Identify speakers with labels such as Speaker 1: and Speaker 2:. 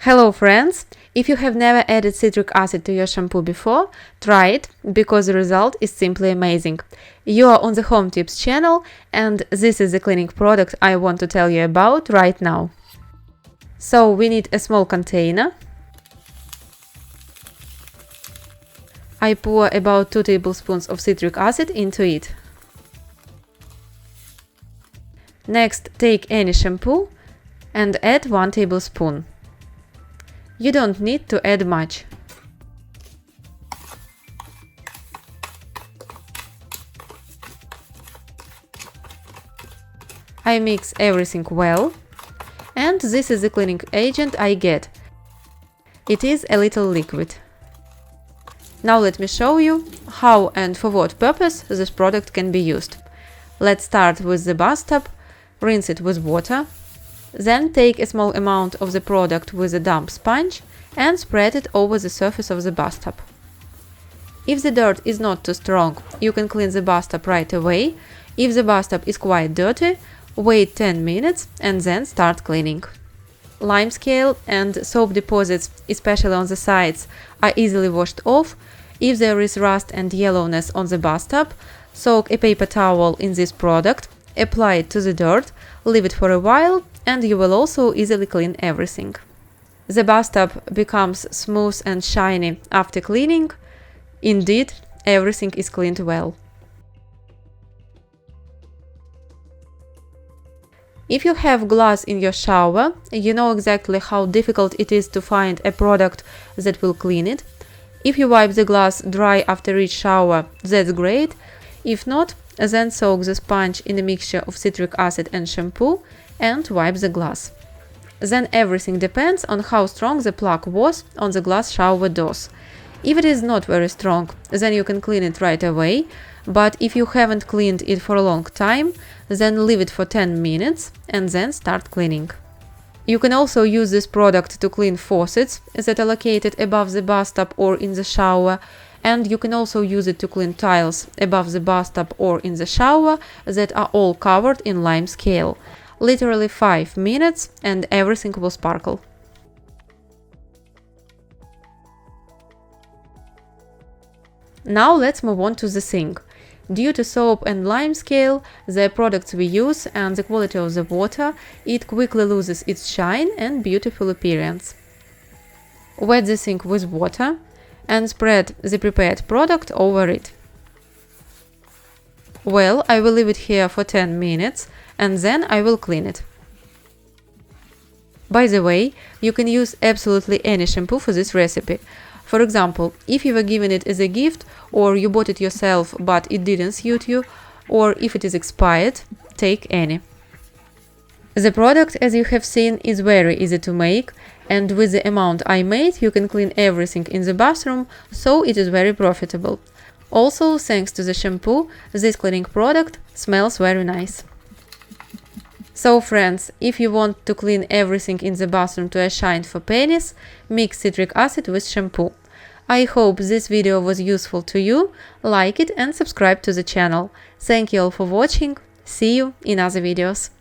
Speaker 1: Hello friends! If you have never added citric acid to your shampoo before, try it, because the result is simply amazing. You are on the Home Tips channel, and this is the cleaning product I want to tell you about right now. So we need a small container. I pour about 2 tablespoons of citric acid into it. Next, take any shampoo and add 1 tablespoon. You don't need to add much. I mix everything well, and this is the cleaning agent I get. It is a little liquid. Now let me show you how and for what purpose this product can be used. Let's start with the bathtub. Rinse it with water. Then take a small amount of the product with a damp sponge and spread it over the surface of the bathtub. If the dirt is not too strong, you can clean the bathtub right away. If the bathtub is quite dirty, wait 10 minutes and then start cleaning. Lime scale and soap deposits, especially on the sides, are easily washed off. If there is rust and yellowness on the bathtub, soak a paper towel in this product, apply it to the dirt, leave it for a while, and you will also easily clean everything. The bathtub becomes smooth and shiny after cleaning. Indeed, everything is cleaned well. If you have glass in your shower, you know exactly how difficult it is to find a product that will clean it. If you wipe the glass dry after each shower, that's great. If not, then soak the sponge in a mixture of citric acid and shampoo and wipe the glass. Then everything depends on how strong the plug was on the glass shower doors. If it is not very strong, then you can clean it right away, but if you haven't cleaned it for a long time, then leave it for 10 minutes and then start cleaning. You can also use this product to clean faucets that are located above the bathtub or in the shower, and you can also use it to clean tiles above the bathtub or in the shower that are all covered in lime scale. Literally 5 minutes and everything will sparkle. Now let's move on to the sink. Due to soap and lime scale, the products we use and the quality of the water, it quickly loses its shine and beautiful appearance. Wet the sink with water and spread the prepared product over it. Well, I will leave it here for 10 minutes and then I will clean it. By the way, you can use absolutely any shampoo for this recipe. For example, if you were given it as a gift, or you bought it yourself but it didn't suit you, or if it is expired, take any. The product, as you have seen, is very easy to make, and with the amount I made, you can clean everything in the bathroom, so it is very profitable. Also, thanks to the shampoo, this cleaning product smells very nice. So friends, if you want to clean everything in the bathroom to a shine for pennies, mix citric acid with shampoo. I hope this video was useful to you. Like it and subscribe to the channel. Thank you all for watching. See you in other videos.